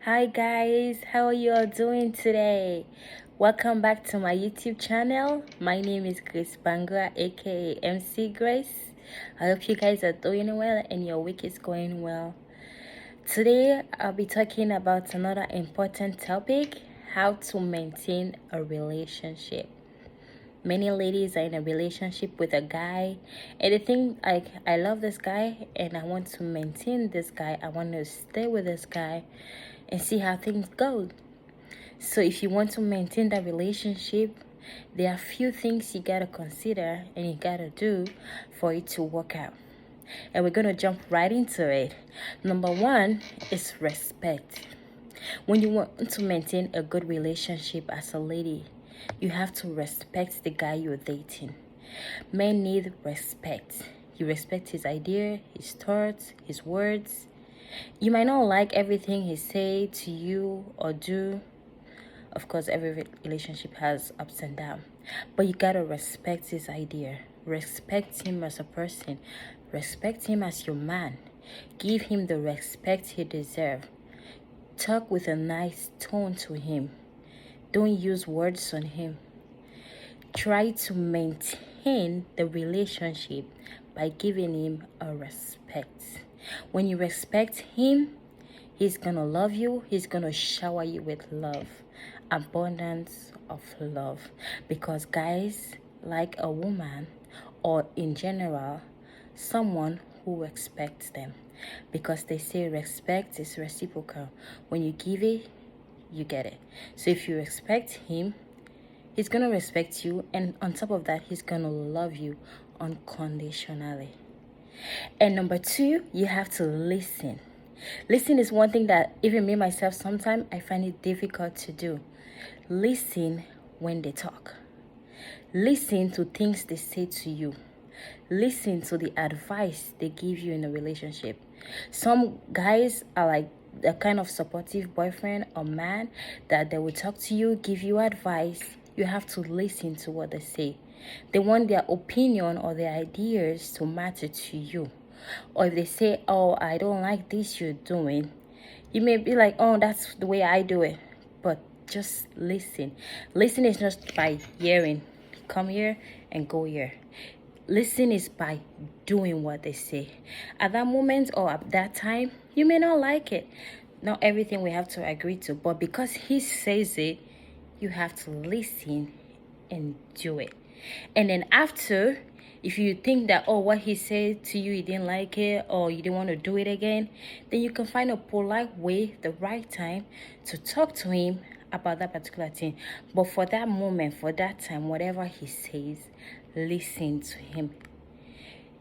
Hi guys, how are you all doing today? Welcome back to my YouTube channel. My name is Grace Bangura, aka MC Grace. I hope you guys are doing well and your week is going well. Today I'll be talking about another important topic: how to maintain a relationship. Many ladies are in a relationship with a guy and they think like, I love this guy and I want to maintain this guy. I want to stay with this guy and see how things go. So if you want to maintain that relationship, there are a few things you gotta consider and you gotta do for it to work out. And we're gonna jump right into it. Number one is respect. When you want to maintain a good relationship as a lady, you have to respect the guy you're dating. Men need respect. You respect his idea, his thoughts, his words. You might not like everything he say to you or do. Of course, every relationship has ups and downs. But you gotta respect his idea. Respect him as a person. Respect him as your man. Give him the respect he deserves. Talk with a nice tone to him. Don't use words on him. Try to maintain the relationship by giving him a respect. When you respect him, he's gonna love you. He's gonna shower you with love, abundance of love. Because guys like a woman, or in general, someone who respects them. Because they say respect is reciprocal. When you give it, you get it. So if you respect him, he's gonna respect you, and on top of that, he's gonna love you unconditionally. And number two, you have to listen. Listen is one thing that even me myself sometimes I find it difficult to do. Listen when they talk. Listen to things they say to you. Listen to the advice they give you in a relationship. Some guys are like the kind of supportive boyfriend or man that they will talk to you, give you advice. You have to listen to what they say. They want their opinion or their ideas to matter to you. Or if they say, oh, I don't like this you're doing, you may be like, oh, that's the way I do it. But just listen. Listen is just by hearing. Come here and go here. Listen is by doing what they say. At that moment or at that time, you may not like it. Not everything we have to agree to, but because he says it, you have to listen and do it. And then after, if you think that, oh, what he said to you, you didn't like it or you didn't want to do it again, then you can find a polite way, the right time to talk to him about that particular thing. But for that moment, for that time, whatever he says, listen to him.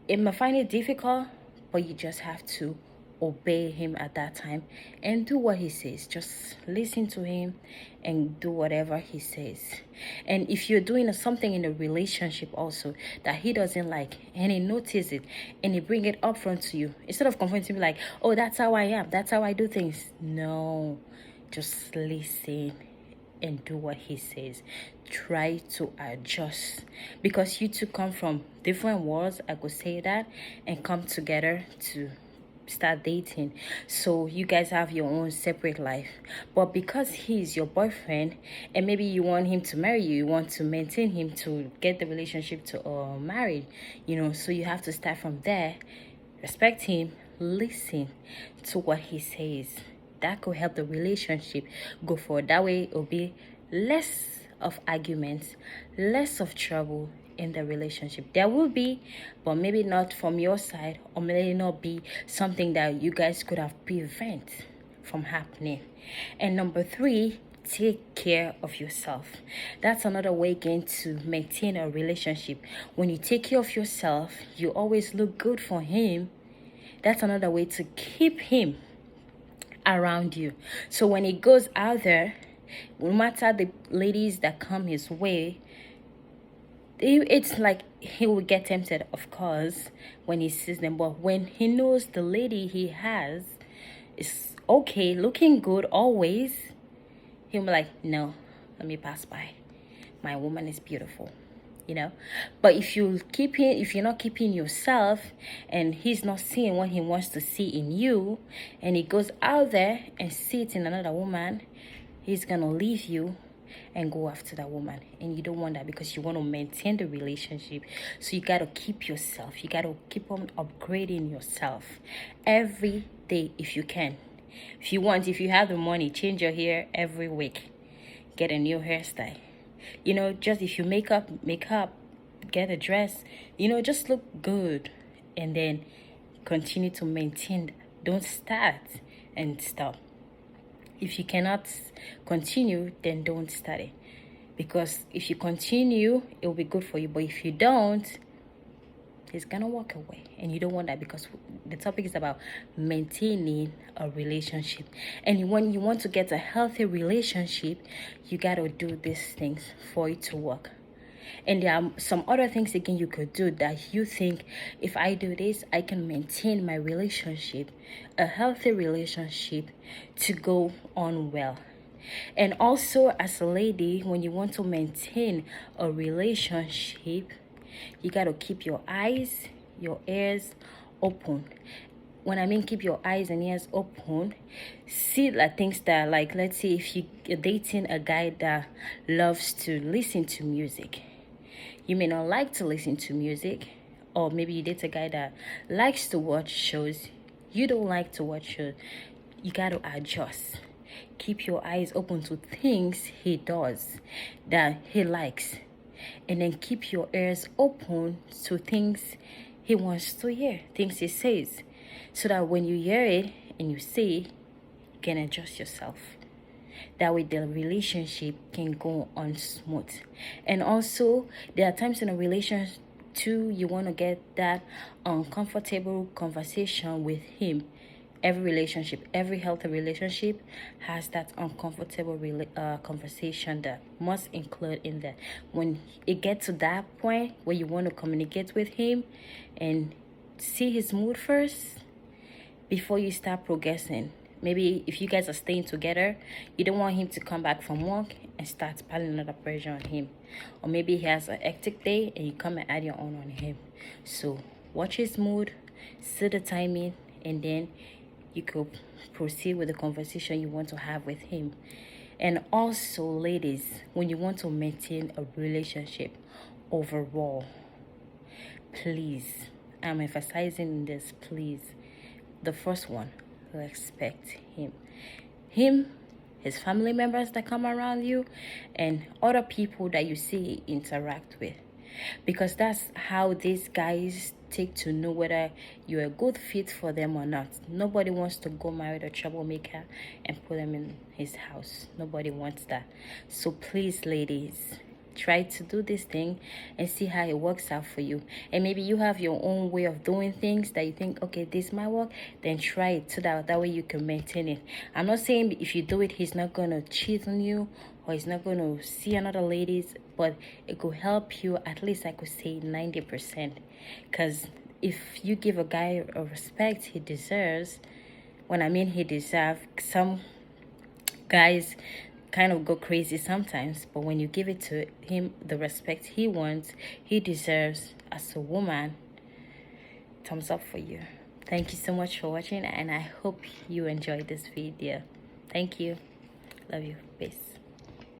It may find it difficult, but you just have to obey him at that time and do what he says. Just listen to him and do whatever he says. And if you're doing something in a relationship also that he doesn't like and he notices it and he bring it up front to you, instead of confronting me like, oh, that's how I am, that's how I do things. No, just listen and do what he says. Try to adjust, because you two come from different worlds, I could say that, and come together to start dating. So you guys have your own separate life. But because he's your boyfriend and maybe you want him to marry you, you want to maintain him to get the relationship to married, so you have to start from there. Respect him, listen to what he says. That could help the relationship go forward. That way it'll be less of arguments, less of trouble in the relationship. There will be, but maybe not from your side, or maybe not be something that you guys could have prevent from happening. And number three, take care of yourself. That's another way again to maintain a relationship. When you take care of yourself, you always look good for him. That's another way to keep him around you. So when he goes out there, no matter the ladies that come his way, it's like he will get tempted, of course, when he sees them. But when he knows the lady he has is okay, looking good always, he'll be like, no, let me pass by. My woman is beautiful. you know. But if you're not keeping yourself, and he's not seeing what he wants to see in you, and he goes out there and sees in another woman, he's gonna leave you and go after that woman. And you don't want that, because you want to maintain the relationship. So you got to keep yourself, you got to keep on upgrading yourself every day if you can. If you have the money, change your hair every week, get a new hairstyle, you know. Just if you make up, get a dress, you know, just look good, and then continue to maintain. Don't start and stop. If you cannot continue, then don't start it, because if you continue, it will be good for you. But if you don't, he's gonna walk away, and you don't want that, because the topic is about maintaining a relationship. And when you want to get a healthy relationship, you gotta do these things for it to work. And there are some other things again you could do that you think, if I do this, I can maintain my relationship, a healthy relationship, to go on well. And also, as a lady, when you want to maintain a relationship, you got to keep your eyes, your ears open. When I mean keep your eyes and ears open, see like things that, like, let's say if you're dating a guy that loves to listen to music, you may not like to listen to music. Or maybe you date a guy that likes to watch shows, you don't like to watch shows. You got to adjust. Keep your eyes open to things he does that he likes, and then keep your ears open to things he wants to hear, things he says, so that when you hear it and you see, you can adjust yourself. That way the relationship can go on smooth. And also, there are times in a relationship too, you want to get that uncomfortable conversation with him. Every relationship, every healthy relationship has that uncomfortable conversation that must include in that. When it gets to that point where you want to communicate with him and see his mood first before you start progressing. Maybe if you guys are staying together, you don't want him to come back from work and start piling another pressure on him. Or maybe he has a hectic day and you come and add your own on him. So watch his mood, see the timing, and then you could proceed with the conversation you want to have with him. And also, ladies, when you want to maintain a relationship overall, please, I'm emphasizing this, please. The first one, respect him. His family members that come around you, and other people that you see interact with. Because that's how these guys take to know whether you're a good fit for them or not. Nobody wants to go marry a troublemaker and put them in his house. Nobody wants that. So please, ladies, try to do this thing and see how it works out for you. And maybe you have your own way of doing things that you think, okay, this might work, then try it, so that way you can maintain it. I'm not saying if you do it, he's not going to cheat on you, or he's not going to see another ladies, but it could help you, at least I could say 90%. Because if you give a guy a respect he deserves, when I mean he deserves, some guys kind of go crazy sometimes, but when you give it to him the respect he wants, he deserves as a woman, thumbs up for you. Thank you so much for watching, and I hope you enjoyed this video. Thank you. Love you.